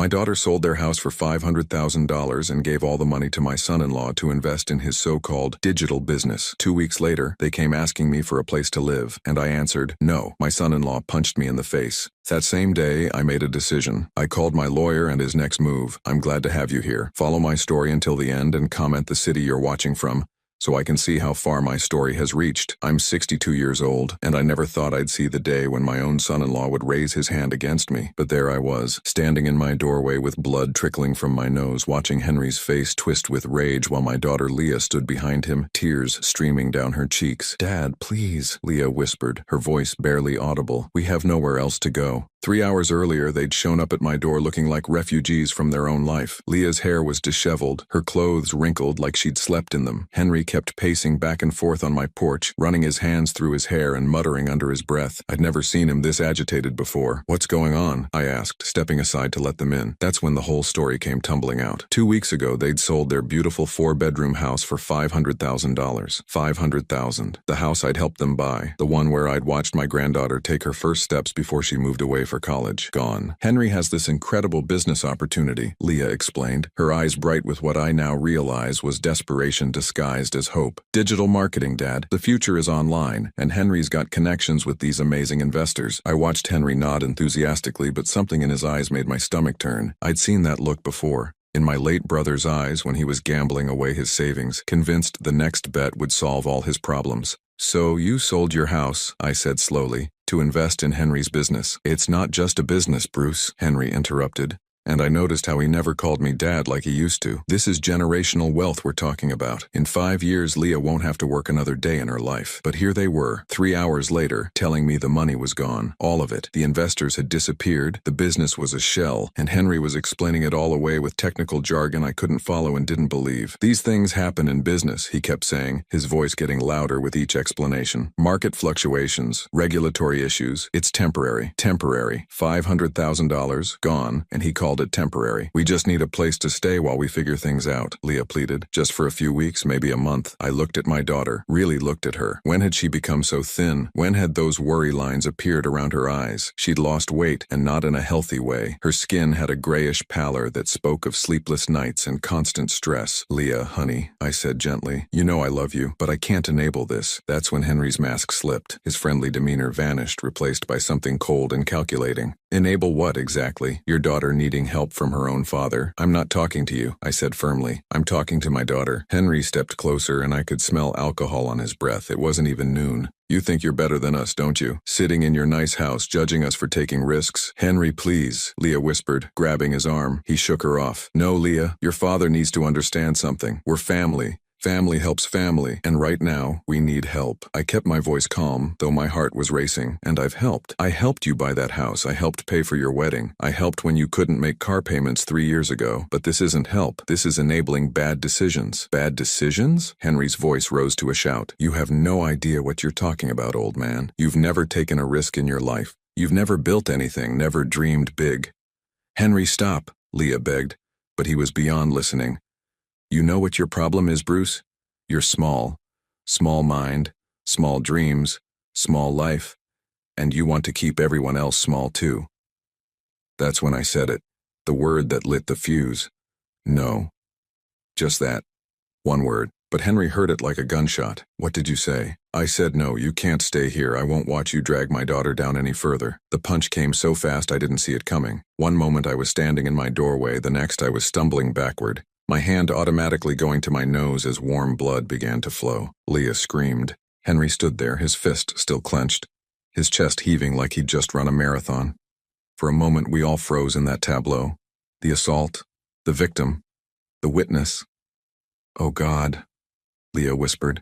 My daughter sold their house for $500,000 and gave all the money to my son-in-law to invest in his so-called digital business. 2 weeks later, they came asking me for a place to live, and I answered, no. My son-in-law punched me in the face. That same day, I made a decision. I called my lawyer and his next move. I'm glad to have you here. Follow my story until the end and comment the city you're watching from, so I can see how far my story has reached. I'm 62 years old, and I never thought I'd see the day when my own son-in-law would raise his hand against me. But there I was, standing in my doorway with blood trickling from my nose, watching Henry's face twist with rage while my daughter Leah stood behind him, tears streaming down her cheeks. Dad, please, Leah whispered, her voice barely audible. We have nowhere else to go. 3 hours earlier, they'd shown up at my door looking like refugees from their own life. Leah's hair was disheveled, her clothes wrinkled like she'd slept in them. Henry kept pacing back and forth on my porch, running his hands through his hair and muttering under his breath. I'd never seen him this agitated before. What's going on? I asked, stepping aside to let them in. That's when the whole story came tumbling out. 2 weeks ago, they'd sold their beautiful 4-bedroom house for $500,000. $500,000. The house I'd helped them buy. The one where I'd watched my granddaughter take her first steps before she moved away for college. Gone. Henry has this incredible business opportunity, Leah explained, her eyes bright with what I now realize was desperation disguised as hope. Digital marketing, Dad. The future is online, and Henry's got connections with these amazing investors. I watched Henry nod enthusiastically, but something in his eyes made my stomach turn. I'd seen that look before. In my late brother's eyes when he was gambling away his savings, convinced the next bet would solve all his problems. So you sold your house, I said slowly, to invest in Henry's business. It's not just a business, Bruce, Henry interrupted. And I noticed how he never called me Dad like he used to. This is generational wealth we're talking about. In 5 years, Leah won't have to work another day in her life. But here they were, 3 hours later, telling me the money was gone. All of it. The investors had disappeared, the business was a shell, and Henry was explaining it all away with technical jargon I couldn't follow and didn't believe. These things happen in business, he kept saying, his voice getting louder with each explanation. Market fluctuations, regulatory issues, it's temporary. Temporary. $500,000, gone, and he called it temporary. We just need a place to stay while we figure things out, Leah pleaded. Just for a few weeks, maybe a month. I looked at my daughter, really looked at her. When had she become so thin? When had those worry lines appeared around her eyes? She'd lost weight, and not in a healthy way. Her skin had a grayish pallor that spoke of sleepless nights and constant stress. Leah, honey, I said gently, you know I love you, but I can't enable this. That's when Henry's mask slipped. His friendly demeanor vanished, replaced by something cold and calculating. Enable what exactly? Your daughter needing help from her own father? I'm not talking to you, I said firmly. I'm talking to my daughter. Henry stepped closer and I could smell alcohol on his breath. It wasn't even noon. You think you're better than us, don't you? Sitting in your nice house, judging us for taking risks. Henry, please, Leah whispered, grabbing his arm. He shook her off. No, Leah, your father needs to understand something. We're family. Family helps family, and right now, we need help. I kept my voice calm, though my heart was racing, and I've helped. I helped you buy that house. I helped pay for your wedding. I helped when you couldn't make car payments 3 years ago. But this isn't help. This is enabling bad decisions. Bad decisions? Henry's voice rose to a shout. You have no idea what you're talking about, old man. You've never taken a risk in your life. You've never built anything, never dreamed big. Henry, stop, Leah begged, but he was beyond listening. You know what your problem is, Bruce? You're small. Small mind, small dreams, small life, and you want to keep everyone else small too. That's when I said it, the word that lit the fuse. No. Just that. One word. But Henry heard it like a gunshot. What did you say? I said no, you can't stay here. I won't watch you drag my daughter down any further. The punch came so fast I didn't see it coming. One moment I was standing in my doorway, the next I was stumbling backward, my hand automatically going to my nose as warm blood began to flow. Leah screamed. Henry stood there, his fist still clenched, his chest heaving like he'd just run a marathon. For a moment we all froze in that tableau. The assault, the victim, the witness. Oh God, Leah whispered.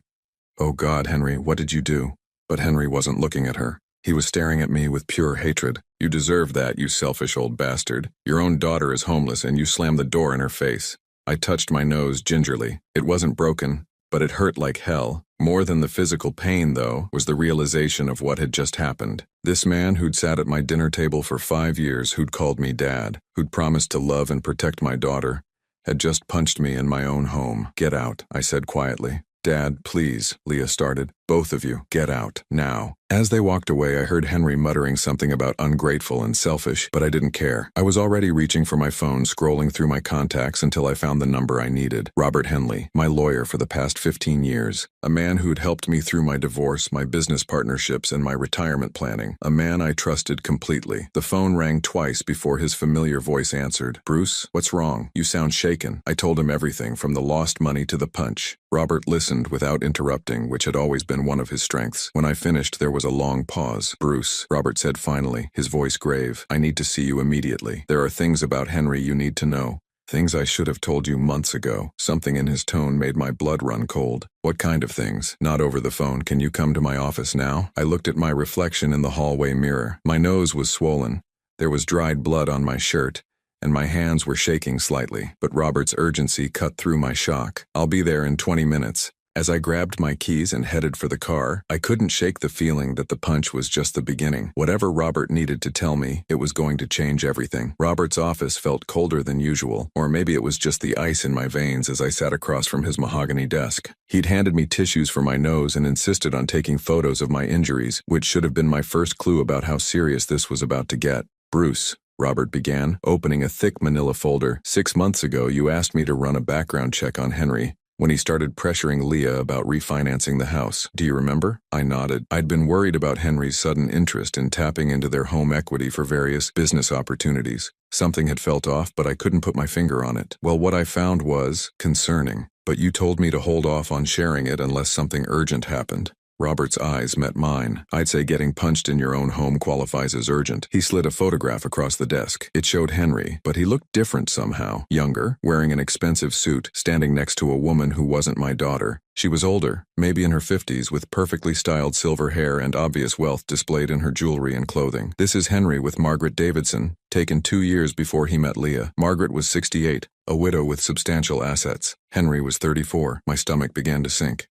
Oh God, Henry, what did you do? But Henry wasn't looking at her. He was staring at me with pure hatred. You deserve that, you selfish old bastard. Your own daughter is homeless and you slammed the door in her face. I touched my nose gingerly. It wasn't broken, but it hurt like hell. More than the physical pain, though, was the realization of what had just happened. This man who'd sat at my dinner table for 5 years, who'd called me Dad, who'd promised to love and protect my daughter, had just punched me in my own home. Get out, I said quietly. Dad, please, Leah started. Both of you, get out, now. As they walked away, I heard Henry muttering something about ungrateful and selfish, but I didn't care. I was already reaching for my phone, scrolling through my contacts until I found the number I needed. Robert Henley, my lawyer for the past 15 years. A man who'd helped me through my divorce, my business partnerships, and my retirement planning. A man I trusted completely. The phone rang twice before his familiar voice answered. Bruce, what's wrong? You sound shaken. I told him everything, from the lost money to the punch. Robert listened without interrupting, which had always been one of his strengths. When I finished, there was a long pause. Bruce, Robert said finally, his voice grave, I need to see you immediately. There are things about Henry you need to know. Things I should have told you months ago. Something in his tone made my blood run cold. What kind of things? Not over the phone. Can you come to my office now? I looked at my reflection in the hallway mirror. My nose was swollen. There was dried blood on my shirt, and my hands were shaking slightly, but Robert's urgency cut through my shock. I'll be there in 20 minutes. As I grabbed my keys and headed for the car, I couldn't shake the feeling that the punch was just the beginning. Whatever Robert needed to tell me, it was going to change everything. Robert's office felt colder than usual, or maybe it was just the ice in my veins as I sat across from his mahogany desk. He'd handed me tissues for my nose and insisted on taking photos of my injuries, which should have been my first clue about how serious this was about to get. Bruce, Robert began, opening a thick manila folder. 6 months ago, you asked me to run a background check on Henry when he started pressuring Leah about refinancing the house. Do you remember? I nodded. I'd been worried about Henry's sudden interest in tapping into their home equity for various business opportunities. Something had felt off, but I couldn't put my finger on it. Well, what I found was concerning, but you told me to hold off on sharing it unless something urgent happened. Robert's eyes met mine. I'd say getting punched in your own home qualifies as urgent. He slid a photograph across the desk. It showed Henry, but he looked different somehow. Younger, wearing an expensive suit, standing next to a woman who wasn't my daughter. She was older, maybe in her 50s, with perfectly styled silver hair and obvious wealth displayed in her jewelry and clothing. This is Henry with Margaret Davidson, taken 2 years before he met Leah. Margaret was 68, a widow with substantial assets. Henry was 34. My stomach began to sink.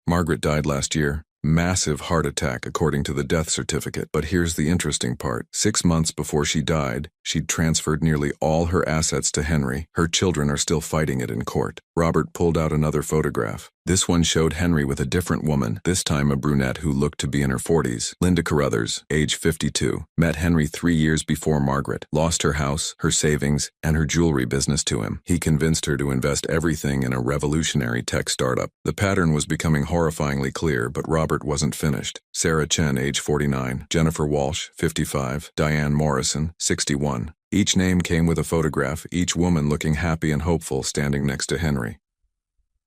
Margaret died last year. Massive heart attack according to the death certificate. But here's the interesting part. 6 months before she died, she'd transferred nearly all her assets to Henry. Her children are still fighting it in court. Robert pulled out another photograph. This one showed Henry with a different woman, this time a brunette who looked to be in her 40s. Linda Carruthers, age 52, met Henry 3 years before Margaret, lost her house, her savings, and her jewelry business to him. He convinced her to invest everything in a revolutionary tech startup. The pattern was becoming horrifyingly clear, but Robert wasn't finished. Sarah Chen, age 49, Jennifer Walsh, 55, Diane Morrison, 61. Each name came with a photograph, each woman looking happy and hopeful standing next to Henry.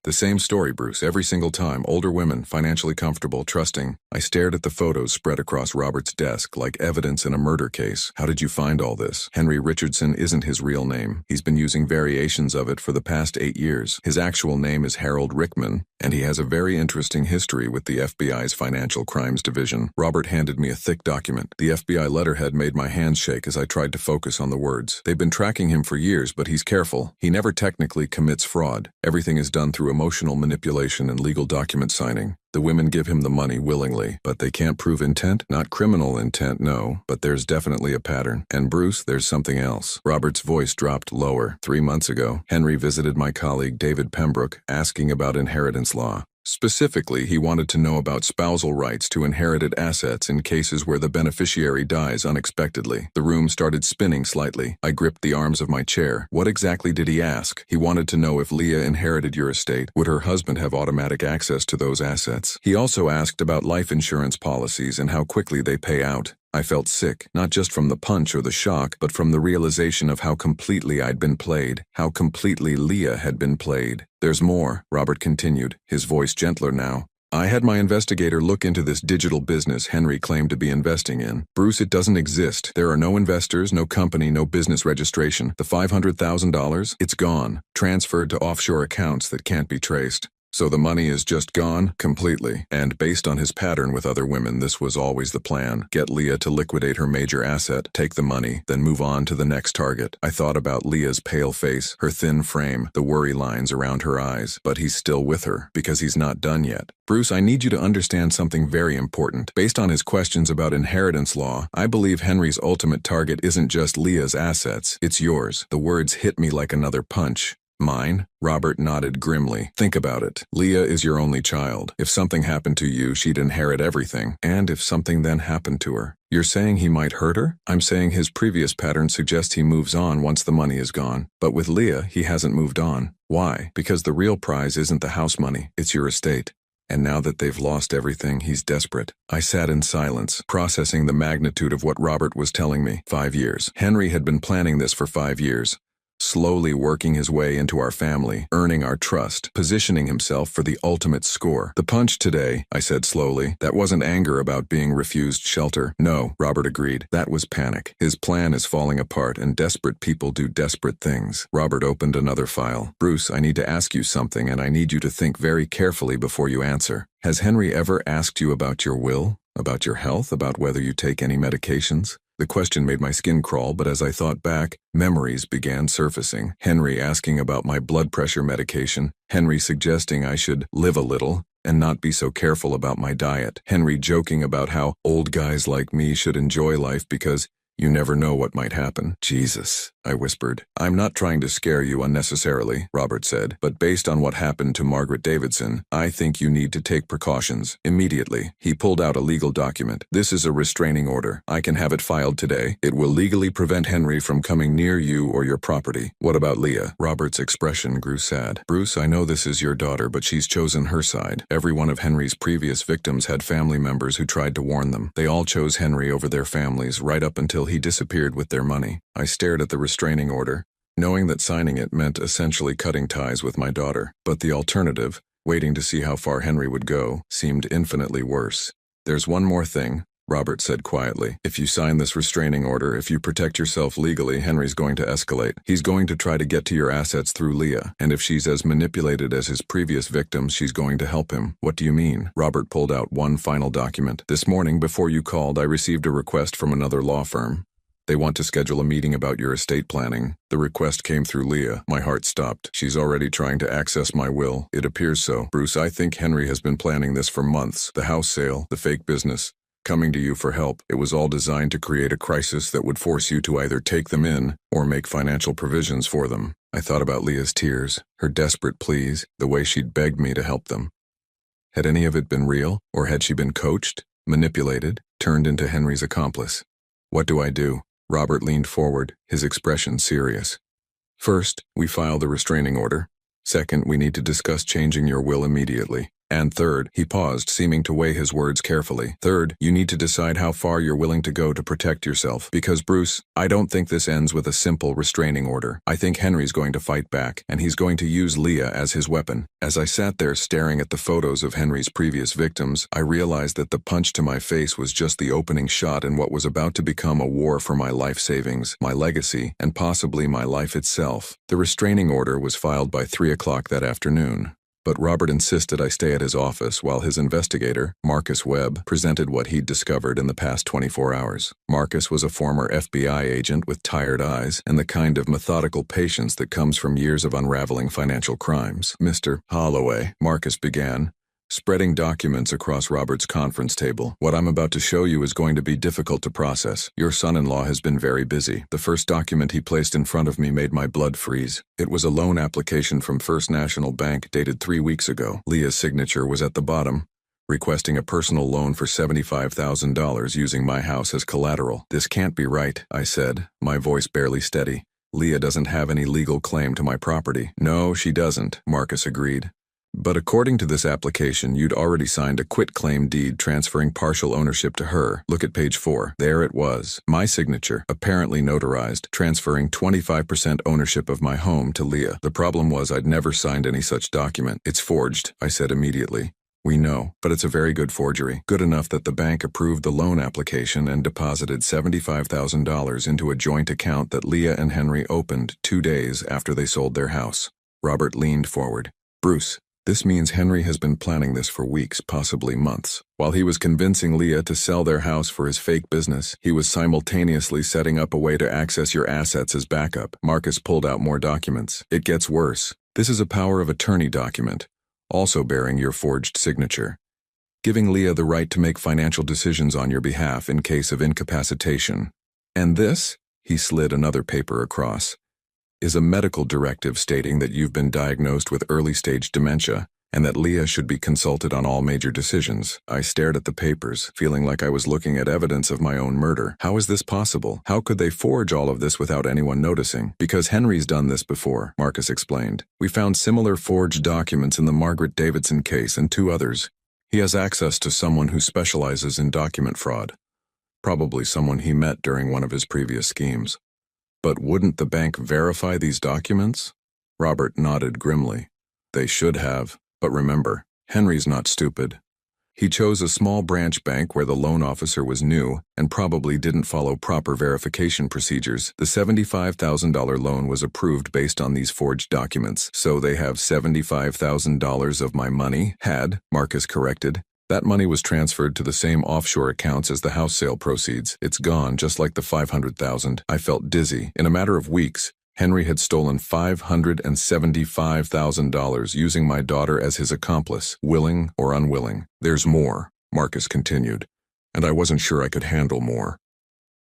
The same story, Bruce, every single time. Older women, financially comfortable, trusting. I stared at the photos spread across Robert's desk like evidence in a murder case. How did you find all this? Henry Richardson isn't his real name. He's been using variations of it for the past 8 years. His actual name is Harold Rickman, and he has a very interesting history with the FBI's Financial Crimes Division. Robert handed me a thick document. The FBI letterhead made my hands shake as I tried to focus on the words. They've been tracking him for years, but he's careful. He never technically commits fraud. Everything is done through emotional manipulation and legal document signing. The women give him the money willingly, but they can't prove intent. Not criminal intent, no, but there's definitely a pattern. And Bruce, there's something else. Robert's voice dropped lower. 3 months ago, Henry visited my colleague David Pembroke, asking about inheritance law. Specifically, he wanted to know about spousal rights to inherited assets in cases where the beneficiary dies unexpectedly. The room started spinning slightly. I gripped the arms of my chair. What exactly did he ask? He wanted to know if Leah inherited your estate, would her husband have automatic access to those assets? He also asked about life insurance policies and how quickly they pay out. I felt sick, not just from the punch or the shock, but from the realization of how completely I'd been played, how completely Leah had been played. There's more, Robert continued, his voice gentler now. I had my investigator look into this digital business Henry claimed to be investing in. Bruce, it doesn't exist. There are no investors, no company, no business registration. The $500,000, it's gone, transferred to offshore accounts that can't be traced. So the money is just gone completely. And based on his pattern with other women, this was always the plan. Get Leah to liquidate her major asset, take the money, then move on to the next target. I thought about Leah's pale face, her thin frame, the worry lines around her eyes. But he's still with her, because he's not done yet. Bruce, I need you to understand something very important. Based on his questions about inheritance law, I believe Henry's ultimate target isn't just Leah's assets, it's yours. The words hit me like another punch. Mine? Robert nodded grimly. Think about it. Leah is your only child. If something happened to you, she'd inherit everything. And if something then happened to her, you're saying he might hurt her? I'm saying his previous pattern suggests he moves on once the money is gone. But with Leah, he hasn't moved on. Why? Because the real prize isn't the house money, it's your estate. And now that they've lost everything, he's desperate. I sat in silence, processing the magnitude of what Robert was telling me. 5 years. Henry had been planning this for 5 years. Slowly working his way into our family, earning our trust, positioning himself for the ultimate score. The punch today, I said slowly, that wasn't anger about being refused shelter. No, Robert agreed. That was panic. His plan is falling apart and desperate people do desperate things. Robert opened another file. Bruce, I need to ask you something and I need you to think very carefully before you answer. Has Henry ever asked you about your will? About your health? About whether you take any medications? The question made my skin crawl, but as I thought back, memories began surfacing. Henry asking about my blood pressure medication, Henry suggesting I should live a little and not be so careful about my diet, Henry joking about how old guys like me should enjoy life because you never know what might happen. Jesus, I whispered. I'm not trying to scare you unnecessarily, Robert said, but based on what happened to Margaret Davidson, I think you need to take precautions. Immediately, he pulled out a legal document. This is a restraining order. I can have it filed today. It will legally prevent Henry from coming near you or your property. What about Leah? Robert's expression grew sad. Bruce, I know this is your daughter, but she's chosen her side. Every one of Henry's previous victims had family members who tried to warn them. They all chose Henry over their families right up until he disappeared with their money. I stared at the restraining order, knowing that signing it meant essentially cutting ties with my daughter. But the alternative, waiting to see how far Henry would go, seemed infinitely worse. There's one more thing, Robert said quietly. If you sign this restraining order, if you protect yourself legally, Henry's going to escalate. He's going to try to get to your assets through Leah, and if she's as manipulated as his previous victims, she's going to help him. What do you mean? Robert pulled out one final document. This morning, before you called, I received a request from another law firm. They want to schedule a meeting about your estate planning. The request came through Leah. My heart stopped. She's already trying to access my will. It appears so. Bruce, I think Henry has been planning this for months. The house sale, the fake business, coming to you for help. It was all designed to create a crisis that would force you to either take them in or make financial provisions for them. I thought about Leah's tears, her desperate pleas, the way she'd begged me to help them. Had any of it been real, or had she been coached, manipulated, turned into Henry's accomplice? What do I do? Robert leaned forward, his expression serious. First, we file the restraining order. Second, we need to discuss changing your will immediately. And third, he paused, seeming to weigh his words carefully. Third, you need to decide how far you're willing to go to protect yourself. Because, Bruce, I don't think this ends with a simple restraining order. I think Henry's going to fight back, and he's going to use Leah as his weapon. As I sat there staring at the photos of Henry's previous victims, I realized that the punch to my face was just the opening shot in what was about to become a war for my life savings, my legacy, and possibly my life itself. The restraining order was filed by 3 o'clock that afternoon. But Robert insisted I stay at his office while his investigator, Marcus Webb, presented what he'd discovered in the past 24 hours. Marcus was a former FBI agent with tired eyes and the kind of methodical patience that comes from years of unraveling financial crimes. Mr. Holloway, Marcus began, spreading documents across Robert's conference table. What I'm about to show you is going to be difficult to process. Your son-in-law has been very busy. The first document he placed in front of me made my blood freeze. It was a loan application from First National Bank dated 3 weeks ago. Leah's signature was at the bottom, requesting a personal loan for $75,000 using my house as collateral. This can't be right, I said, my voice barely steady. Leah doesn't have any legal claim to my property. No, she doesn't, Marcus agreed. But according to this application, you'd already signed a quitclaim deed transferring partial ownership to her. Look at page 4. There it was. My signature, apparently notarized, transferring 25% ownership of my home to Leah. The problem was I'd never signed any such document. It's forged, I said immediately. We know, but it's a very good forgery. Good enough that the bank approved the loan application and deposited $75,000 into a joint account that Leah and Henry opened 2 days after they sold their house. Robert leaned forward. Bruce, this means Henry has been planning this for weeks, possibly months. While he was convincing Leah to sell their house for his fake business, he was simultaneously setting up a way to access your assets as backup. Marcus pulled out more documents. It gets worse. This is a power of attorney document, also bearing your forged signature, giving Leah the right to make financial decisions on your behalf in case of incapacitation. And this? He slid another paper across. is a medical directive stating that you've been diagnosed with early-stage dementia and that Leah should be consulted on all major decisions. I stared at the papers, feeling like I was looking at evidence of my own murder. How is this possible? How could they forge all of this without anyone noticing? Because Henry's done this before, Marcus explained. We found similar forged documents in the Margaret Davidson case and 2 others. He has access to someone who specializes in document fraud. Probably someone he met during one of his previous schemes. But wouldn't the bank verify these documents? Robert nodded grimly. They should have. But remember, Henry's not stupid. He chose a small branch bank where the loan officer was new and probably didn't follow proper verification procedures. The $75,000 loan was approved based on these forged documents, so they have $75,000 of my money. Marcus corrected. That money was transferred to the same offshore accounts as the house sale proceeds. It's gone, just like the $500,000. I felt dizzy. In a matter of weeks, Henry had stolen $575,000 using my daughter as his accomplice, willing or unwilling. There's more, Marcus continued, and I wasn't sure I could handle more.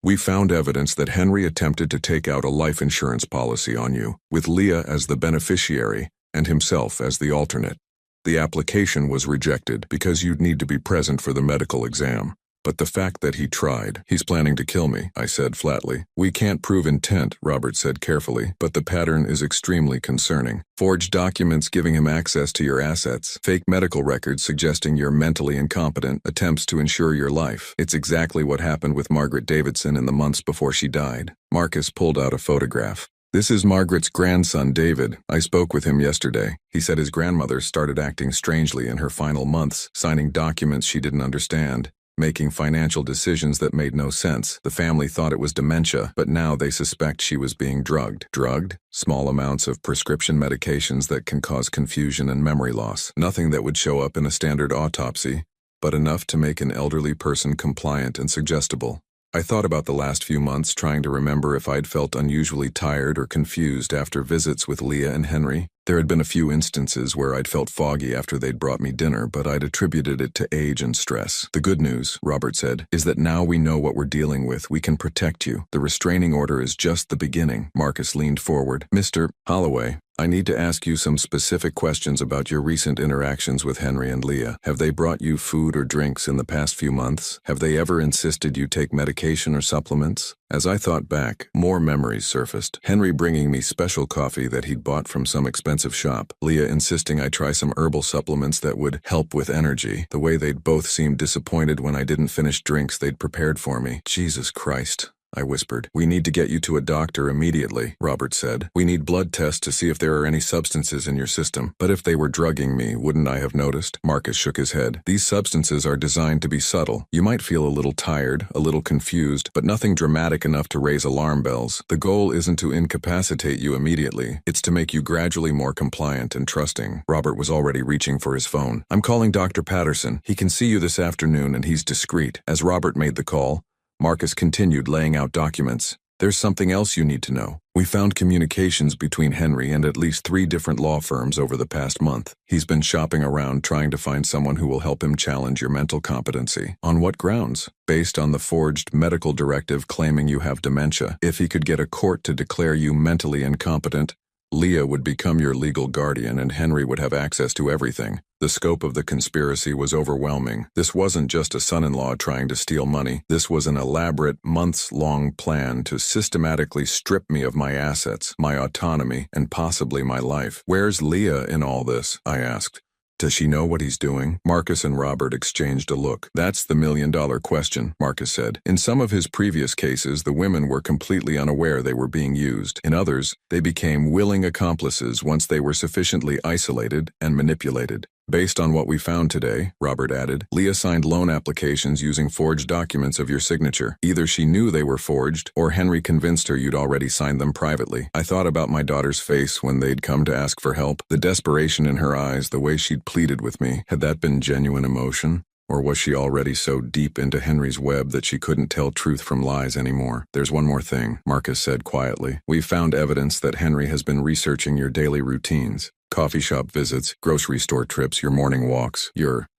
We found evidence that Henry attempted to take out a life insurance policy on you, with Leah as the beneficiary and himself as the alternate. The application was rejected because you'd need to be present for the medical exam. But the fact that he tried, he's planning to kill me, I said flatly. We can't prove intent, Robert said carefully, but the pattern is extremely concerning. Forged documents giving him access to your assets, fake medical records suggesting you're mentally incompetent, attempts to ensure your life. It's exactly what happened with Margaret Davidson in the months before she died. Marcus pulled out a photograph. This is Margaret's grandson, David. I spoke with him yesterday. He said his grandmother started acting strangely in her final months, signing documents she didn't understand, making financial decisions that made no sense. The family thought it was dementia, but now they suspect she was being drugged. Drugged? Small amounts of prescription medications that can cause confusion and memory loss. Nothing that would show up in a standard autopsy, but enough to make an elderly person compliant and suggestible. I thought about the last few months, trying to remember if I'd felt unusually tired or confused after visits with Leah and Henry. There had been a few instances where I'd felt foggy after they'd brought me dinner, but I'd attributed it to age and stress. The good news, Robert said, is that now we know what we're dealing with. We can protect you. The restraining order is just the beginning. Marcus leaned forward. Mr. Holloway, I need to ask you some specific questions about your recent interactions with Henry and Leah. Have they brought you food or drinks in the past few months? Have they ever insisted you take medication or supplements? As I thought back, more memories surfaced. Henry bringing me special coffee that he'd bought from some expensive shop. Leah insisting I try some herbal supplements that would help with energy. The way they'd both seemed disappointed when I didn't finish drinks they'd prepared for me. Jesus Christ, I whispered. We need to get you to a doctor immediately, Robert said. We need blood tests to see if there are any substances in your system. But if they were drugging me, wouldn't I have noticed? Marcus shook his head. These substances are designed to be subtle. You might feel a little tired, a little confused, but nothing dramatic enough to raise alarm bells. The goal isn't to incapacitate you immediately. It's to make you gradually more compliant and trusting. Robert was already reaching for his phone. I'm calling Dr. Patterson. He can see you this afternoon and he's discreet. As Robert made the call, Marcus continued laying out documents. There's something else you need to know. We found communications between Henry and at least 3 different law firms over the past month. He's been shopping around trying to find someone who will help him challenge your mental competency. On what grounds? Based on the forged medical directive claiming you have dementia. If he could get a court to declare you mentally incompetent, Leah would become your legal guardian and Henry would have access to everything. The scope of the conspiracy was overwhelming. This wasn't just a son-in-law trying to steal money. This was an elaborate, months-long plan to systematically strip me of my assets, my autonomy, and possibly my life. Where's Leah in all this? I asked. Does she know what he's doing? Marcus and Robert exchanged a look. That's the million-dollar question, Marcus said. In some of his previous cases, the women were completely unaware they were being used. In others, they became willing accomplices once they were sufficiently isolated and manipulated. Based on what we found today, Robert added, Leah signed loan applications using forged documents of your signature. Either she knew they were forged, or Henry convinced her you'd already signed them privately. I thought about my daughter's face when they'd come to ask for help, the desperation in her eyes, the way she'd pleaded with me. Had that been genuine emotion? Or was she already so deep into Henry's web that she couldn't tell truth from lies anymore? There's one more thing, Marcus said quietly. We've found evidence that Henry has been researching your daily routines. coffee shop visits, grocery store trips, your morning walks,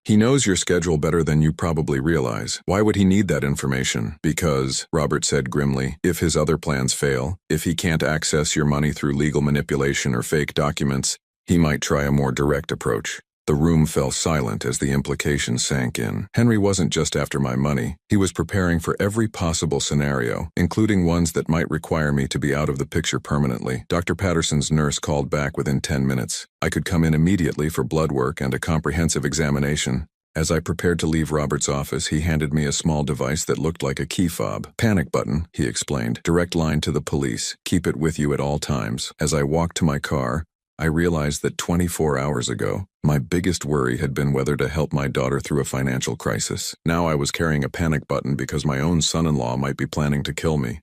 He knows your schedule better than you probably realize. Why would he need that information? Because, Robert said grimly, if his other plans fail, if he can't access your money through legal manipulation or fake documents, he might try a more direct approach. The room fell silent as the implication sank in. Henry wasn't just after my money. He was preparing for every possible scenario, including ones that might require me to be out of the picture permanently. Dr. Patterson's nurse called back within 10 minutes. I could come in immediately for blood work and a comprehensive examination. As I prepared to leave Robert's office, he handed me a small device that looked like a key fob. Panic button, he explained. Direct line to the police. Keep it with you at all times. As I walked to my car, I realized that 24 hours ago, my biggest worry had been whether to help my daughter through a financial crisis. Now I was carrying a panic button because my own son-in-law might be planning to kill me.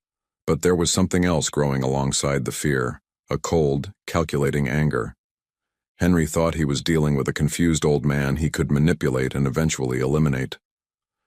But there was something else growing alongside the fear, a cold, calculating anger. Henry thought he was dealing with a confused old man he could manipulate and eventually eliminate.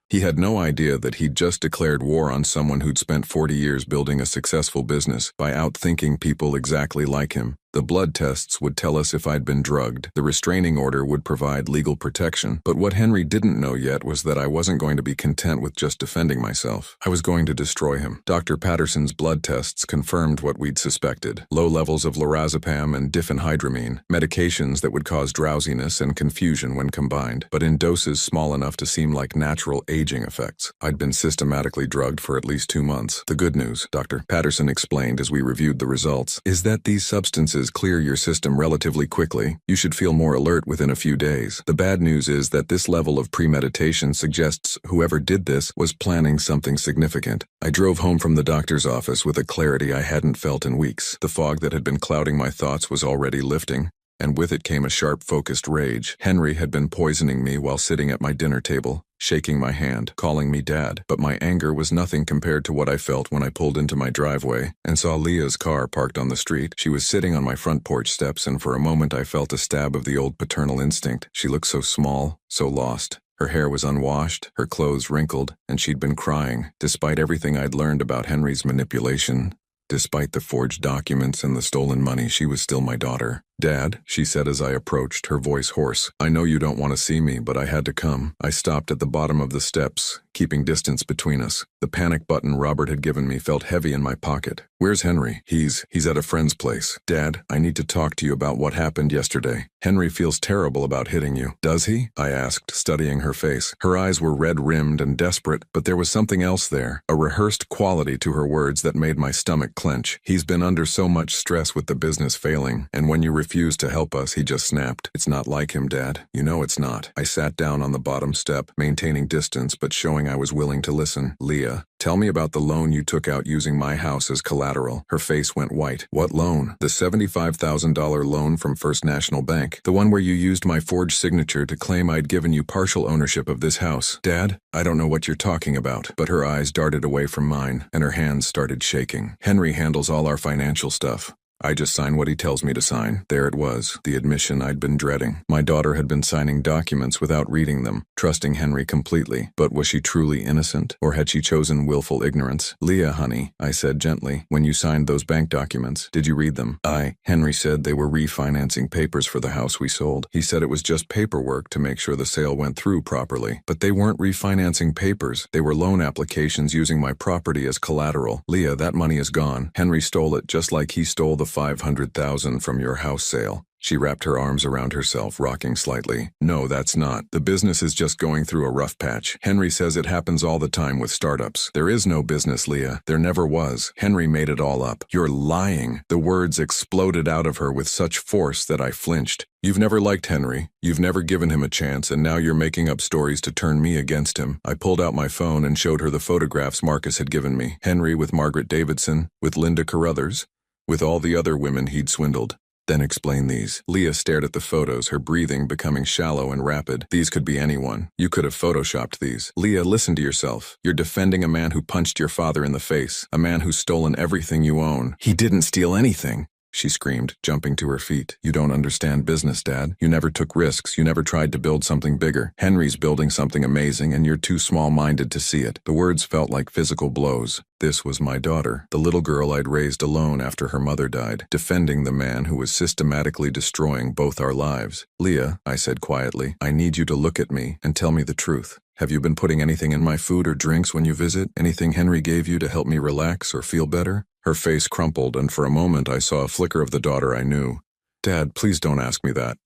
He had no idea that he'd just declared war on someone who'd spent 40 years building a successful business by outthinking people exactly like him. The blood tests would tell us if I'd been drugged. The restraining order would provide legal protection. But what Henry didn't know yet was that I wasn't going to be content with just defending myself. I was going to destroy him. Dr. Patterson's blood tests confirmed what we'd suspected. Low levels of lorazepam and diphenhydramine, medications that would cause drowsiness and confusion when combined, but in doses small enough to seem like natural aging effects. I'd been systematically drugged for at least 2 months. The good news, Dr. Patterson explained as we reviewed the results, is that these substances clear your system relatively quickly. You should feel more alert within a few days. The bad news is that this level of premeditation suggests whoever did this was planning something significant. I drove home from the doctor's office with a clarity I hadn't felt in weeks. The fog that had been clouding my thoughts was already lifting, and with it came a sharp, focused rage. Henry had been poisoning me while sitting at my dinner table, shaking my hand, calling me Dad. But my anger was nothing compared to what I felt when I pulled into my driveway and saw Leah's car parked on the street. She was sitting on my front porch steps, and for a moment I felt a stab of the old paternal instinct. She looked so small, so lost. Her hair was unwashed, her clothes wrinkled, and she'd been crying. Despite everything I'd learned about Henry's manipulation, despite the forged documents and the stolen money, she was still my daughter. Dad, she said as I approached, her voice hoarse. I know you don't want to see me, but I had to come. I stopped at the bottom of the steps, keeping distance between us. The panic button Robert had given me felt heavy in my pocket. Where's Henry? He's at a friend's place. Dad, I need to talk to you about what happened yesterday. Henry feels terrible about hitting you. Does he? I asked, studying her face. Her eyes were red-rimmed and desperate, but there was something else there, a rehearsed quality to her words that made my stomach clench. He's been under so much stress with the business failing, and when you refused to help us, he just snapped. It's not like him, Dad. You know it's not. I sat down on the bottom step, maintaining distance but showing I was willing to listen. Leah, tell me about the loan you took out using my house as collateral. Her face went white. What loan? The $75,000 loan from First National Bank. The one where you used my forged signature to claim I'd given you partial ownership of this house. Dad, I don't know what you're talking about. But her eyes darted away from mine, and her hands started shaking. Henry handles all our financial stuff. I just sign what he tells me to sign. There it was, the admission I'd been dreading. My daughter had been signing documents without reading them, trusting Henry completely. But was she truly innocent, or had she chosen willful ignorance? Leah, honey, I said gently, when you signed those bank documents, did you read them? Henry said they were refinancing papers for the house we sold. He said it was just paperwork to make sure the sale went through properly. But they weren't refinancing papers. They were loan applications using my property as collateral. Leah, that money is gone. Henry stole it just like he stole the $500,000 from your house sale. She wrapped her arms around herself, rocking slightly. No, that's not. The business is just going through a rough patch. Henry says it happens all the time with startups. There is no business, Leah. There never was. Henry made it all up. You're lying. The words exploded out of her with such force that I flinched. You've never liked Henry. You've never given him a chance, and now you're making up stories to turn me against him. I pulled out my phone and showed her the photographs Marcus had given me. Henry with Margaret Davidson, with Linda Carruthers, with all the other women he'd swindled. Then explain these. Leah stared at the photos, her breathing becoming shallow and rapid. These could be anyone. You could have photoshopped these. Leah, listen to yourself. You're defending a man who punched your father in the face, a man who's stolen everything you own. He didn't steal anything. she screamed, jumping to her feet. You don't understand business, Dad. You never took risks. You never tried to build something bigger. Henry's building something amazing, and you're too small-minded to see it. The words felt like physical blows. This was my daughter, the little girl I'd raised alone after her mother died, defending the man who was systematically destroying both our lives. Leah, I said quietly, I need you to look at me and tell me the truth. Have you been putting anything in my food or drinks when you visit? Anything Henry gave you to help me relax or feel better? Her face crumpled, and for a moment I saw a flicker of the daughter I knew. Dad, please don't ask me that.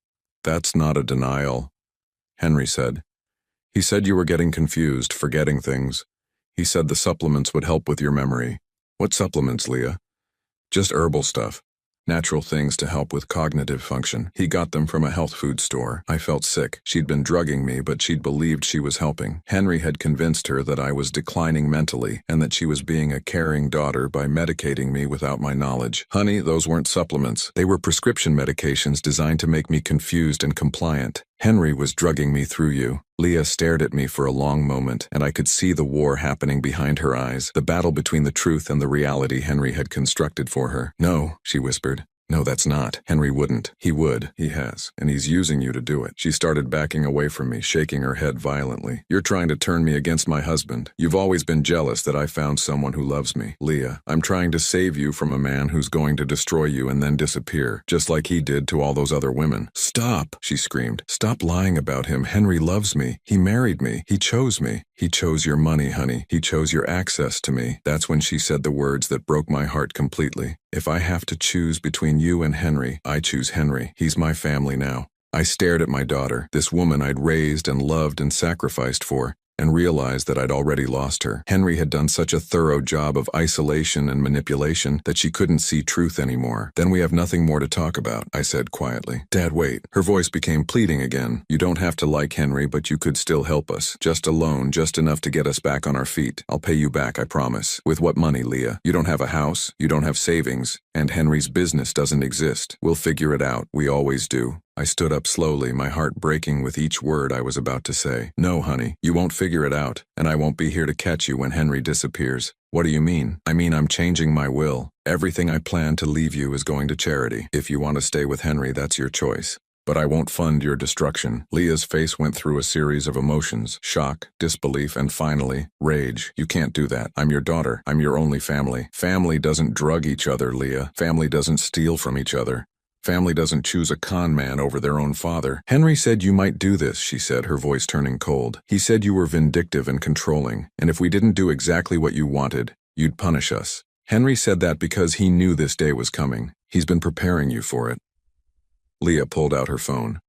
That's not a denial, Henry said. He said you were getting confused, forgetting things. He said the supplements would help with your memory. What supplements, Leah? Just herbal stuff. Natural things to help with cognitive function. He got them from a health food store. I felt sick. She'd been drugging me, but she'd believed she was helping. Henry had convinced her that I was declining mentally and that she was being a caring daughter by medicating me without my knowledge. Honey, those weren't supplements. They were prescription medications designed to make me confused and compliant. Henry was drugging me through you. Leah stared at me for a long moment, and I could see the war happening behind her eyes, the battle between the truth and the reality Henry had constructed for her. No, she whispered. No, that's not. Henry wouldn't. He would. He has. And he's using you to do it. She started backing away from me, shaking her head violently. You're trying to turn me against my husband. You've always been jealous that I found someone who loves me. Leah, I'm trying to save you from a man who's going to destroy you and then disappear, just like he did to all those other women. Stop, she screamed. Stop lying about him. Henry loves me. He married me. He chose me. He chose your money, honey. He chose your access to me. That's when she said the words that broke my heart completely. If I have to choose between you and Henry, I choose Henry. He's my family now. I stared at my daughter, this woman I'd raised and loved and sacrificed for, and realized that I'd already lost her. Henry had done such a thorough job of isolation and manipulation that she couldn't see truth anymore. Then we have nothing more to talk about, I said quietly. Dad, wait. Her voice became pleading again. You don't have to like Henry, but you could still help us. Just a loan, just enough to get us back on our feet. I'll pay you back, I promise. With what money, Leah? You don't have a house, you don't have savings, and Henry's business doesn't exist. We'll figure it out. We always do. I stood up slowly, my heart breaking with each word I was about to say. No, honey, you won't figure it out, and I won't be here to catch you when Henry disappears. What do you mean? I mean I'm changing my will. Everything I plan to leave you is going to charity. If you want to stay with Henry, that's your choice. But I won't fund your destruction. Leah's face went through a series of emotions, shock, disbelief, and finally, rage. You can't do that. I'm your daughter. I'm your only family. Family doesn't drug each other, Leah. Family doesn't steal from each other. Family doesn't choose a con man over their own father. Henry said you might do this, she said, her voice turning cold. He said you were vindictive and controlling, and if we didn't do exactly what you wanted, you'd punish us. Henry said that because he knew this day was coming. He's been preparing you for it. Leah pulled out her phone.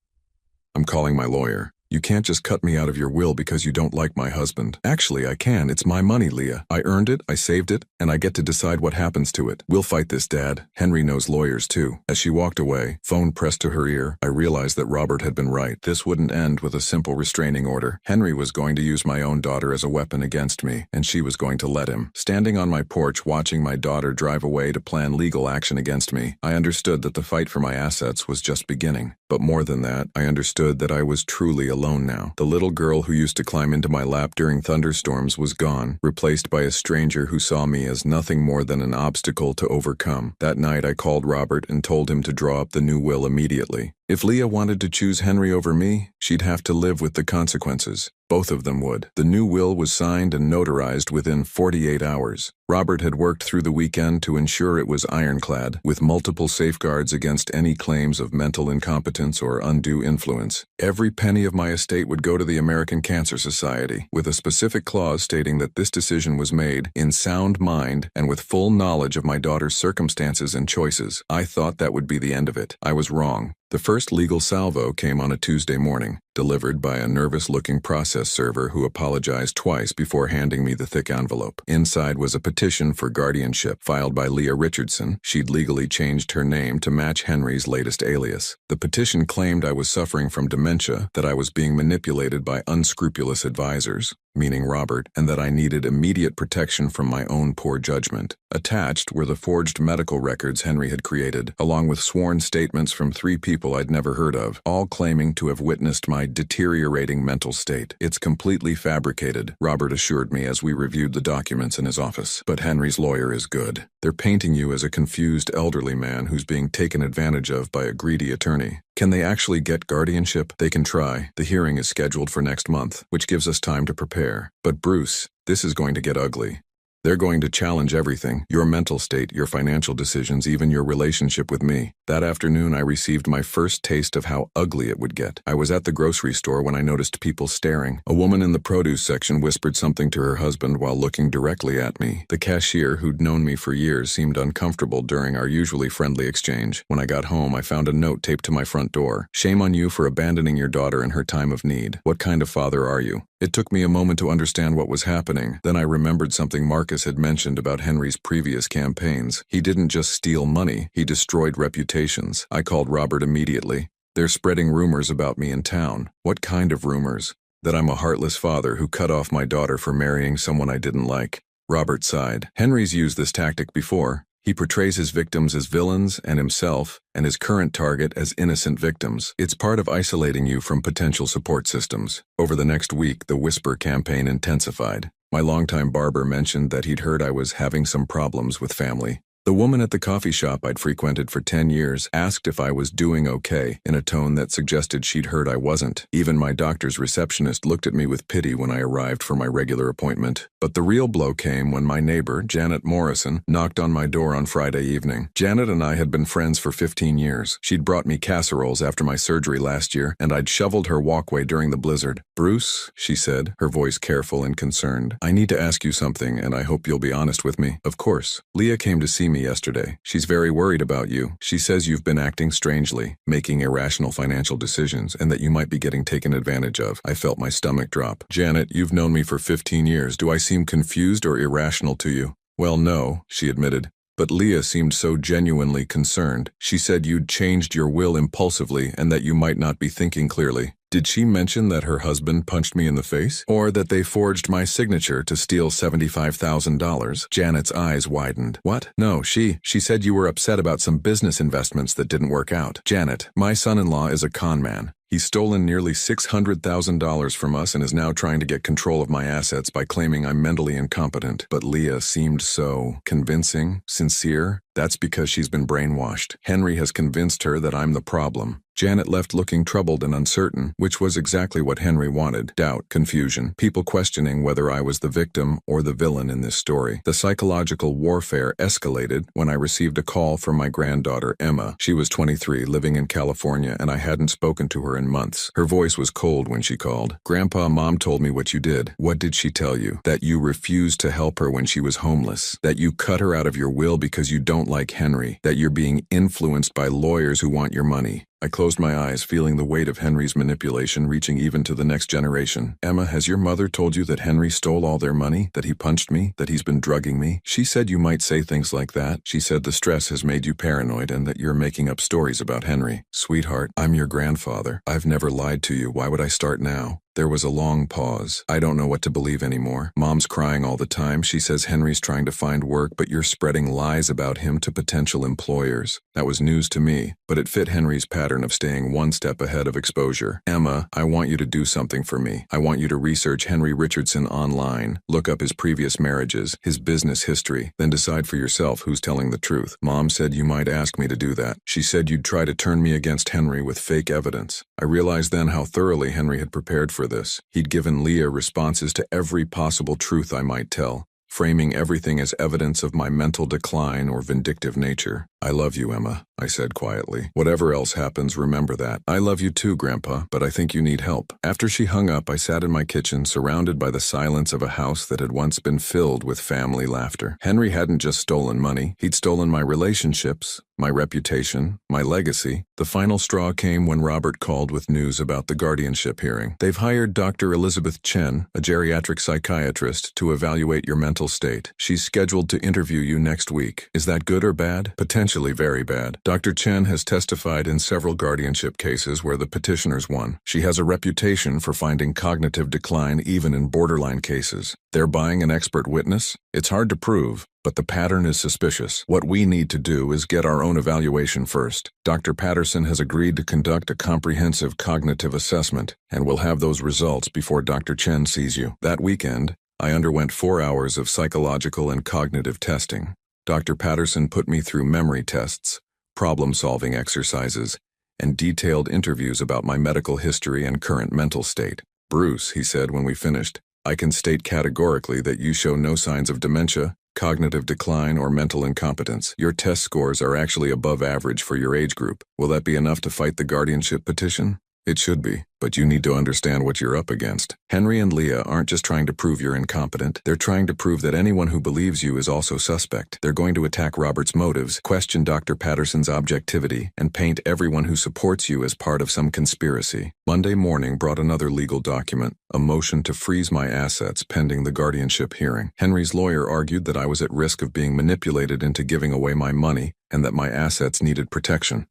I'm calling my lawyer. You can't just cut me out of your will because you don't like my husband. Actually, I can. It's my money, Leah. I earned it, I saved it, and I get to decide what happens to it. We'll fight this, Dad. Henry knows lawyers, too. As she walked away, phone pressed to her ear, I realized that Robert had been right. This wouldn't end with a simple restraining order. Henry was going to use my own daughter as a weapon against me, and she was going to let him. Standing on my porch, watching my daughter drive away to plan legal action against me, I understood that the fight for my assets was just beginning. But more than that, I understood that I was truly alone now. The little girl who used to climb into my lap during thunderstorms was gone, replaced by a stranger who saw me as nothing more than an obstacle to overcome. That night I called Robert and told him to draw up the new will immediately. If Leah wanted to choose Henry over me, she'd have to live with the consequences. Both of them would. The new will was signed and notarized within 48 hours. Robert had worked through the weekend to ensure it was ironclad, with multiple safeguards against any claims of mental incompetence or undue influence. Every penny of my estate would go to the American Cancer Society, with a specific clause stating that this decision was made in sound mind and with full knowledge of my daughter's circumstances and choices. I thought that would be the end of it. I was wrong. The first legal salvo came on a Tuesday morning, delivered by a nervous-looking process server who apologized twice before handing me the thick envelope. Inside was a petition for guardianship filed by Leah Richardson. She'd legally changed her name to match Henry's latest alias. The petition claimed I was suffering from dementia, that I was being manipulated by unscrupulous advisors, meaning Robert, and that I needed immediate protection from my own poor judgment. Attached were the forged medical records Henry had created, along with sworn statements from 3 people I'd never heard of, all claiming to have witnessed my deteriorating mental state. "It's completely fabricated," Robert assured me as we reviewed the documents in his office. "But Henry's lawyer is good. They're painting you as a confused elderly man who's being taken advantage of by a greedy attorney. Can they actually get guardianship? They can try. The hearing is scheduled for next month, which gives us time to prepare. But Bruce, this is going to get ugly. They're going to challenge everything, your mental state, your financial decisions, even your relationship with me." That afternoon, I received my first taste of how ugly it would get. I was at the grocery store when I noticed people staring. A woman in the produce section whispered something to her husband while looking directly at me. The cashier, who'd known me for years, seemed uncomfortable during our usually friendly exchange. When I got home, I found a note taped to my front door. "Shame on you for abandoning your daughter in her time of need. What kind of father are you?" It took me a moment to understand what was happening. Then I remembered something Marcus had mentioned about Henry's previous campaigns. He didn't just steal money, he destroyed reputations. I called Robert immediately. "They're spreading rumors about me in town." "What kind of rumors?" "That I'm a heartless father who cut off my daughter for marrying someone I didn't like." Robert sighed. "Henry's used this tactic before. He portrays his victims as villains and himself, and his current target as innocent victims. It's part of isolating you from potential support systems." Over the next week, the whisper campaign intensified. My longtime barber mentioned that he'd heard I was having some problems with family. The woman at the coffee shop I'd frequented for 10 years asked if I was doing okay, in a tone that suggested she'd heard I wasn't. Even my doctor's receptionist looked at me with pity when I arrived for my regular appointment. But the real blow came when my neighbor, Janet Morrison, knocked on my door on Friday evening. Janet and I had been friends for 15 years. She'd brought me casseroles after my surgery last year, and I'd shoveled her walkway during the blizzard. "Bruce," she said, her voice careful and concerned, "I need to ask you something, and I hope you'll be honest with me." "Of course. Leah came to see me yesterday. She's very worried about you. She says you've been acting strangely, making irrational financial decisions, and that you might be getting taken advantage of." I felt my stomach drop. "Janet, you've known me for 15 years. Do I seem confused or irrational to you?" "Well, no," she admitted. "But Leah seemed so genuinely concerned. She said you'd changed your will impulsively and that you might not be thinking clearly." "Did she mention that her husband punched me in the face? Or that they forged my signature to steal $75,000? Janet's eyes widened. "What? No, she said you were upset about some business investments that didn't work out." "Janet, my son-in-law is a con man. He's stolen nearly $600,000 from us and is now trying to get control of my assets by claiming I'm mentally incompetent." But Leah seemed so convincing, sincere. "That's because she's been brainwashed. Henry has convinced her that I'm the problem." Janet left looking troubled and uncertain, which was exactly what Henry wanted. Doubt, confusion, people questioning whether I was the victim or the villain in this story. The psychological warfare escalated when I received a call from my granddaughter, Emma. She was 23, living in California, and I hadn't spoken to her in months. Her voice was cold when she called. "Grandpa, Mom told me what you did." "What did she tell you?" "That you refused to help her when she was homeless. That you cut her out of your will because you don't like Henry. That you're being influenced by lawyers who want your money." I closed my eyes, feeling the weight of Henry's manipulation reaching even to the next generation. "Emma, has your mother told you that Henry stole all their money? That he punched me? That he's been drugging me?" "She said you might say things like that. She said the stress has made you paranoid and that you're making up stories about Henry." "Sweetheart, I'm your grandfather. I've never lied to you. Why would I start now?" There was a long pause. "I don't know what to believe anymore. Mom's crying all the time. She says Henry's trying to find work, but you're spreading lies about him to potential employers." That was news to me, but it fit Henry's pattern of staying one step ahead of exposure. "Emma, I want you to do something for me. I want you to research Henry Richardson online, look up his previous marriages, his business history, then decide for yourself who's telling the truth. Mom said you might ask me to do that. She said you'd try to turn me against Henry with fake evidence." I realized then how thoroughly Henry had prepared for this. He'd given Leah responses to every possible truth I might tell, framing everything as evidence of my mental decline or vindictive nature. "I love you, Emma," I said quietly. "Whatever else happens, remember that." "I love you too, Grandpa, but I think you need help." After she hung up, I sat in my kitchen, surrounded by the silence of a house that had once been filled with family laughter. Henry hadn't just stolen money. He'd stolen my relationships, my reputation, my legacy. The final straw came when Robert called with news about the guardianship hearing. They've hired Dr. Elizabeth Chen, a geriatric psychiatrist, to evaluate your mental state. She's scheduled to interview you next week. Is that good or bad? Potentially very bad. Dr. Chen has testified in several guardianship cases where the petitioners won. She has a reputation for finding cognitive decline even in borderline cases. They're buying an expert witness? It's hard to prove, but the pattern is suspicious. What we need to do is get our own evaluation first. Dr. Patterson has agreed to conduct a comprehensive cognitive assessment, and we'll have those results before Dr. Chen sees you. That weekend, I underwent 4 hours of psychological and cognitive testing. Dr. Patterson put me through memory tests, problem-solving exercises, and detailed interviews about my medical history and current mental state. "Bruce," he said when we finished, "I can state categorically that you show no signs of dementia, cognitive decline, or mental incompetence. Your test scores are actually above average for your age group. Will that be enough to fight the guardianship petition?" "It should be, but you need to understand what you're up against. Henry and Leah aren't just trying to prove you're incompetent. They're trying to prove that anyone who believes you is also suspect. They're going to attack Robert's motives, question Dr. Patterson's objectivity, and paint everyone who supports you as part of some conspiracy." Monday morning brought another legal document, a motion to freeze my assets pending the guardianship hearing. Henry's lawyer argued that I was at risk of being manipulated into giving away my money and that my assets needed protection.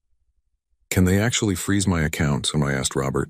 "Can they actually freeze my accounts?" I asked Robert.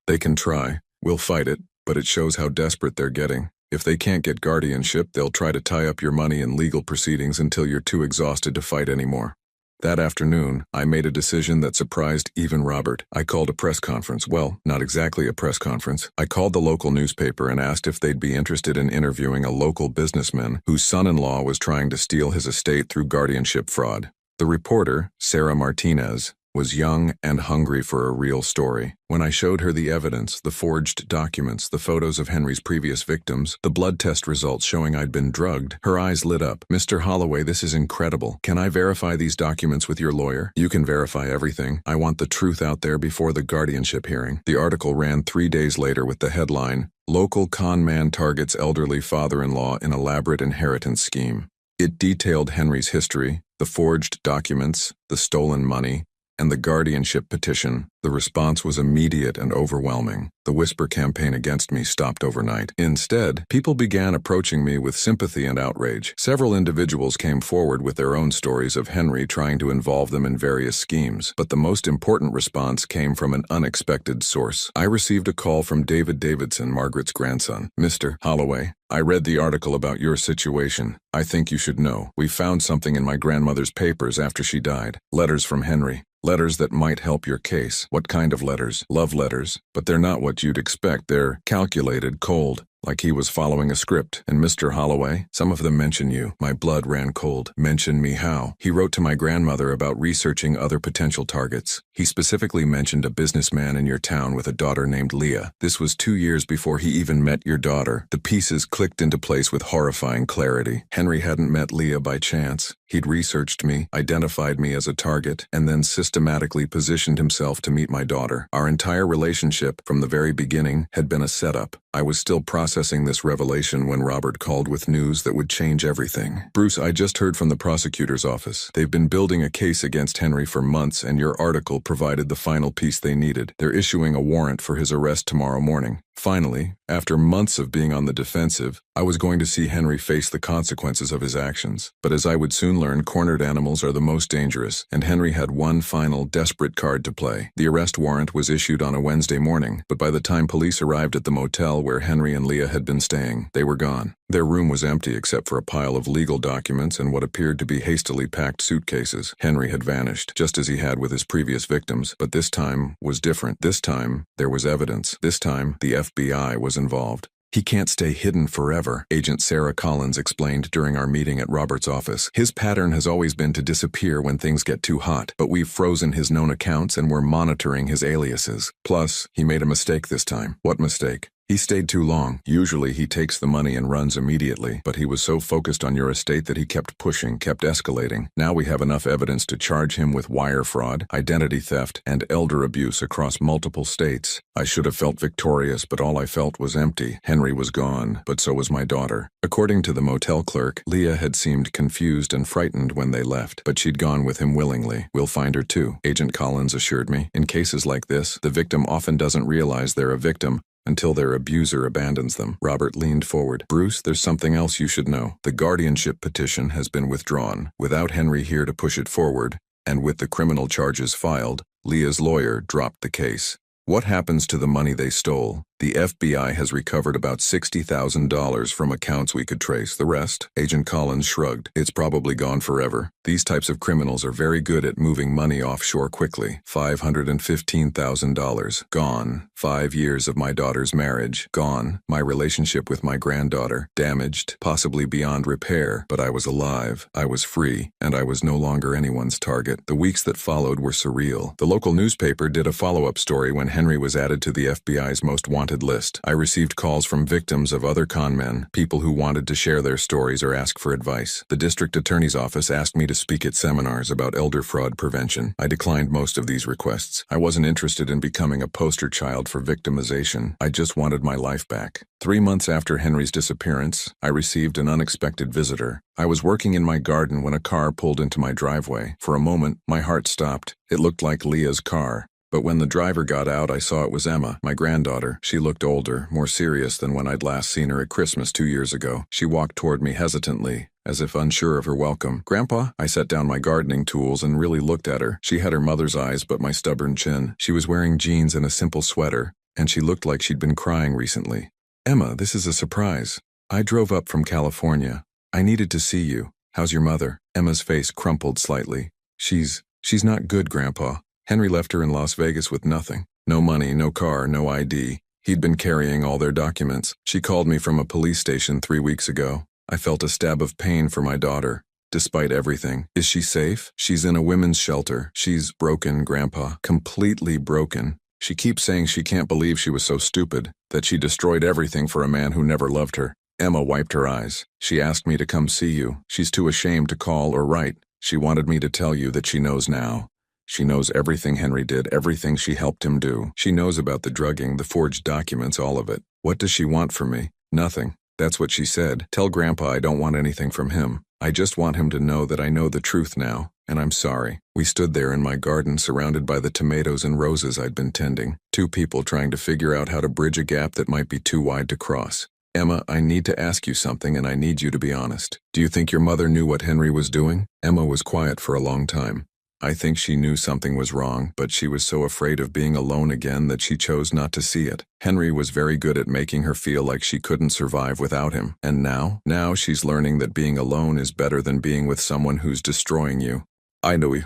"They can try. We'll fight it, but it shows how desperate they're getting. If they can't get guardianship, they'll try to tie up your money in legal proceedings until you're too exhausted to fight anymore." That afternoon, I made a decision that surprised even Robert. I called a press conference. Well, not exactly a press conference. I called the local newspaper and asked if they'd be interested in interviewing a local businessman whose son-in-law was trying to steal his estate through guardianship fraud. The reporter, Sarah Martinez, was young and hungry for a real story. When I showed her the evidence, the forged documents, the photos of Henry's previous victims, the blood test results showing I'd been drugged, her eyes lit up. "Mr. Holloway, this is incredible. Can I verify these documents with your lawyer?" "You can verify everything. I want the truth out there before the guardianship hearing." The article ran 3 days later with the headline, "Local con man targets elderly father-in-law in elaborate inheritance scheme." It detailed Henry's history, the forged documents, the stolen money, and the guardianship petition. The response was immediate and overwhelming. The whisper campaign against me stopped overnight. Instead, people began approaching me with sympathy and outrage. Several individuals came forward with their own stories of Henry trying to involve them in various schemes. But the most important response came from an unexpected source. I received a call from David Davidson, Margaret's grandson. "Mr. Holloway, I read the article about your situation. I think you should know. We found something in my grandmother's papers after she died. Letters from Henry. Letters that might help your case." "What kind of letters?" "Love letters. But they're not what you'd expect. They're calculated, cold, like he was following a script. And Mr. Holloway, some of them mention you." My blood ran cold. "Mention me how?" "He wrote to my grandmother about researching other potential targets. He specifically mentioned a businessman in your town with a daughter named Leah. This was 2 years before he even met your daughter." The pieces clicked into place with horrifying clarity. Henry hadn't met Leah by chance. He'd researched me, identified me as a target, and then systematically positioned himself to meet my daughter. Our entire relationship, from the very beginning, had been a setup. I was still processing this revelation when Robert called with news that would change everything. "Bruce, I just heard from the prosecutor's office. They've been building a case against Henry for months, and your article provided the final piece they needed. They're issuing a warrant for his arrest tomorrow morning." Finally, after months of being on the defensive, I was going to see Henry face the consequences of his actions. But as I would soon learn, cornered animals are the most dangerous, and Henry had one final, desperate card to play. The arrest warrant was issued on a Wednesday morning, but by the time police arrived at the motel where Henry and Leah had been staying, they were gone. Their room was empty except for a pile of legal documents and what appeared to be hastily packed suitcases. Henry had vanished, just as he had with his previous victims, but this time was different. This time, there was evidence. This time, the FBI was involved. "He can't stay hidden forever," Agent Sarah Collins explained during our meeting at Robert's office. "His pattern has always been to disappear when things get too hot, but we've frozen his known accounts and we're monitoring his aliases. Plus, he made a mistake this time." "What mistake?" He stayed too long. Usually he takes the money and runs immediately, but he was so focused on your estate that he kept pushing, kept escalating. Now we have enough evidence to charge him with wire fraud, identity theft, and elder abuse across multiple states. I should have felt victorious, but all I felt was empty. Henry was gone, but so was my daughter. According to the motel clerk, Leah had seemed confused and frightened when they left, but she'd gone with him willingly. We'll find her too, Agent Collins assured me. In cases like this, the victim often doesn't realize they're a victim until their abuser abandons them. Robert leaned forward. Bruce, there's something else you should know. The guardianship petition has been withdrawn. Without Henry here to push it forward, and with the criminal charges filed, Leah's lawyer dropped the case. What happens to the money they stole? The FBI has recovered about $60,000 from accounts we could trace. The rest? Agent Collins shrugged. It's probably gone forever. These types of criminals are very good at moving money offshore quickly. $515,000. Gone. 5 years of my daughter's marriage. Gone. My relationship with my granddaughter. Damaged. Possibly beyond repair. But I was alive. I was free. And I was no longer anyone's target. The weeks that followed were surreal. The local newspaper did a follow-up story when Henry was added to the FBI's most wanted list. I received calls from victims of other con men, people who wanted to share their stories or ask for advice. The district attorney's office asked me to speak at seminars about elder fraud prevention. I declined most of these requests. I wasn't interested in becoming a poster child for victimization. I just wanted my life back. 3 months after Henry's disappearance, I received an unexpected visitor. I was working in my garden when a car pulled into my driveway. For a moment, my heart stopped. It looked like Leah's car. But when the driver got out, I saw it was Emma, my granddaughter. She looked older, more serious than when I'd last seen her at Christmas 2 years ago. She walked toward me hesitantly, as if unsure of her welcome. "Grandpa?" I set down my gardening tools and really looked at her. She had her mother's eyes but my stubborn chin. She was wearing jeans and a simple sweater, and she looked like she'd been crying recently. "Emma, this is a surprise. I drove up from California. I needed to see you. How's your mother?" Emma's face crumpled slightly. She's not good, Grandpa. Henry left her in Las Vegas with nothing. No money, no car, no ID. He'd been carrying all their documents. She called me from a police station 3 weeks ago. I felt a stab of pain for my daughter, despite everything. Is she safe? She's in a women's shelter. She's broken, Grandpa. Completely broken. She keeps saying she can't believe she was so stupid, that she destroyed everything for a man who never loved her. Emma wiped her eyes. She asked me to come see you. She's too ashamed to call or write. She wanted me to tell you that she knows now. She knows everything Henry did, everything she helped him do. She knows about the drugging, the forged documents, all of it. What does she want from me? Nothing. That's what she said. Tell Grandpa I don't want anything from him. I just want him to know that I know the truth now, and I'm sorry. We stood there in my garden surrounded by the tomatoes and roses I'd been tending. 2 people trying to figure out how to bridge a gap that might be too wide to cross. Emma, I need to ask you something and I need you to be honest. Do you think your mother knew what Henry was doing? Emma was quiet for a long time. I think she knew something was wrong, but she was so afraid of being alone again that she chose not to see it. Henry was very good at making her feel like she couldn't survive without him. And now she's learning that being alone is better than being with someone who's destroying you. I knew you.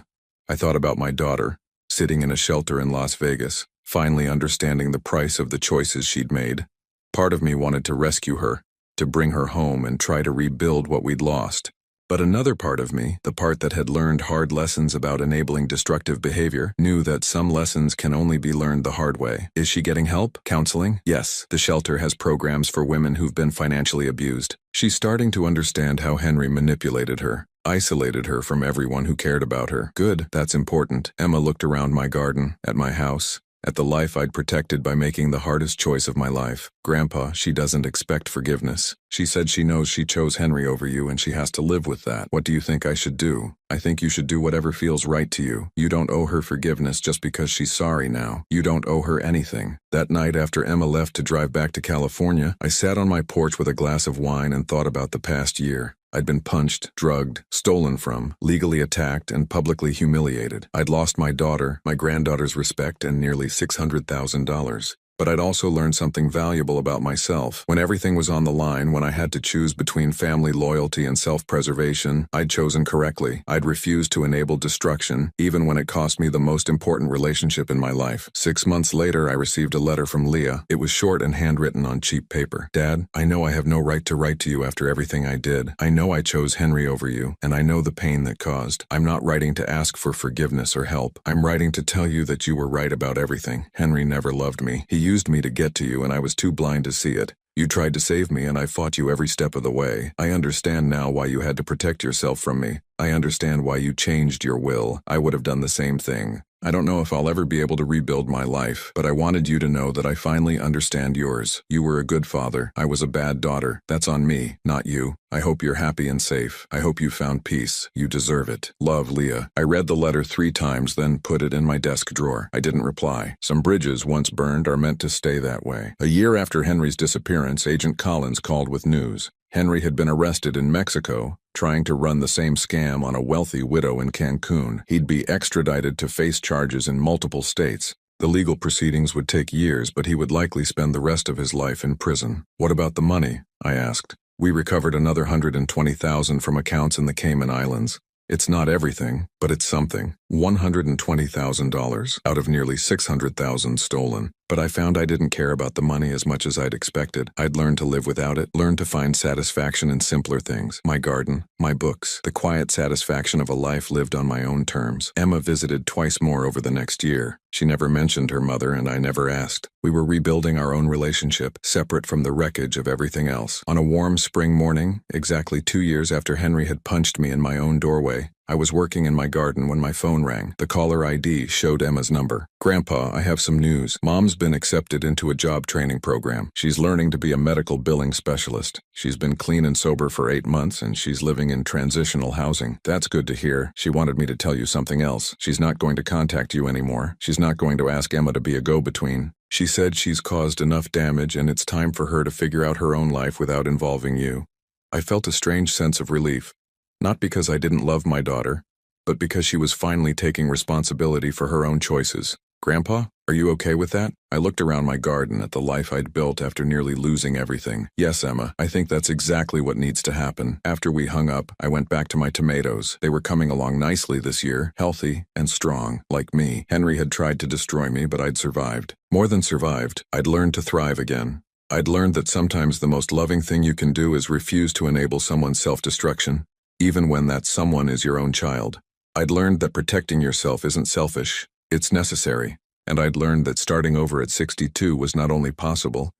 I thought about my daughter, sitting in a shelter in Las Vegas, finally understanding the price of the choices she'd made. Part of me wanted to rescue her, to bring her home and try to rebuild what we'd lost. But another part of me, the part that had learned hard lessons about enabling destructive behavior, knew that some lessons can only be learned the hard way. Is she getting help? Counseling? Yes, the shelter has programs for women who've been financially abused. She's starting to understand how Henry manipulated her, isolated her from everyone who cared about her. Good, that's important. Emma looked around my garden, at my house, at the life I'd protected by making the hardest choice of my life. Grandpa, she doesn't expect forgiveness. She said she knows she chose Henry over you and she has to live with that. What do you think I should do? I think you should do whatever feels right to you. You don't owe her forgiveness just because she's sorry now. You don't owe her anything. That night after Emma left to drive back to California, I sat on my porch with a glass of wine and thought about the past year. I'd been punched, drugged, stolen from, legally attacked, and publicly humiliated. I'd lost my daughter, my granddaughter's respect, and nearly $600,000. But I'd also learned something valuable about myself. When everything was on the line, when I had to choose between family loyalty and self-preservation, I'd chosen correctly. I'd refused to enable destruction, even when it cost me the most important relationship in my life. 6 months later, I received a letter from Leah. It was short and handwritten on cheap paper. Dad, I know I have no right to write to you after everything I did. I know I chose Henry over you, and I know the pain that caused. I'm not writing to ask for forgiveness or help. I'm writing to tell you that you were right about everything. Henry never loved me. He used me to get to you and I was too blind to see it. You tried to save me and I fought you every step of the way. I understand now why you had to protect yourself from me. I understand why you changed your will. I would have done the same thing. I don't know if I'll ever be able to rebuild my life, but I wanted you to know that I finally understand yours. You were a good father. I was a bad daughter. That's on me, not you. I hope you're happy and safe. I hope you found peace. You deserve it. Love, Leah. I read the letter 3 times, then put it in my desk drawer. I didn't reply. Some bridges once burned are meant to stay that way. A year after Henry's disappearance, Agent Collins called with news. Henry had been arrested in Mexico, trying to run the same scam on a wealthy widow in Cancun. He'd be extradited to face charges in multiple states. The legal proceedings would take years, but he would likely spend the rest of his life in prison. What about the money? I asked. We recovered another $120,000 from accounts in the Cayman Islands. It's not everything, but it's something. $120,000 out of nearly $600,000 stolen. But I found I didn't care about the money as much as I'd expected. I'd learned to live without it, learned to find satisfaction in simpler things. My garden, my books, the quiet satisfaction of a life lived on my own terms. Emma visited twice more over the next year. She never mentioned her mother and I never asked. We were rebuilding our own relationship, separate from the wreckage of everything else. On a warm spring morning, exactly 2 years after Henry had punched me in my own doorway, I was working in my garden when my phone rang. The caller ID showed Emma's number. Grandpa, I have some news. Mom's been accepted into a job training program. She's learning to be a medical billing specialist. She's been clean and sober for 8 months and she's living in transitional housing. That's good to hear. She wanted me to tell you something else. She's not going to contact you anymore. She's not going to ask Emma to be a go-between. She said she's caused enough damage and it's time for her to figure out her own life without involving you. I felt a strange sense of relief. Not because I didn't love my daughter, but because she was finally taking responsibility for her own choices. Grandpa, are you okay with that? I looked around my garden at the life I'd built after nearly losing everything. Yes, Emma, I think that's exactly what needs to happen. After we hung up, I went back to my tomatoes. They were coming along nicely this year, healthy and strong, like me. Henry had tried to destroy me, but I'd survived. More than survived, I'd learned to thrive again. I'd learned that sometimes the most loving thing you can do is refuse to enable someone's self-destruction, even when that someone is your own child. I'd learned that protecting yourself isn't selfish, it's necessary. And I'd learned that starting over at 62 was not only possible,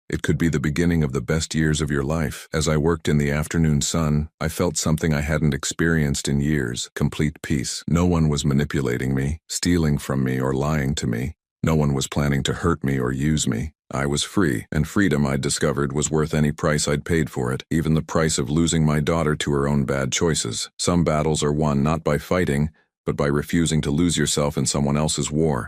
it could be the beginning of the best years of your life. As I worked in the afternoon sun, I felt something I hadn't experienced in years, complete peace. No one was manipulating me, stealing from me, or lying to me. No one was planning to hurt me or use me. I was free, and freedom, I'd discovered, was worth any price I'd paid for it, even the price of losing my daughter to her own bad choices. Some battles are won not by fighting, but by refusing to lose yourself in someone else's war.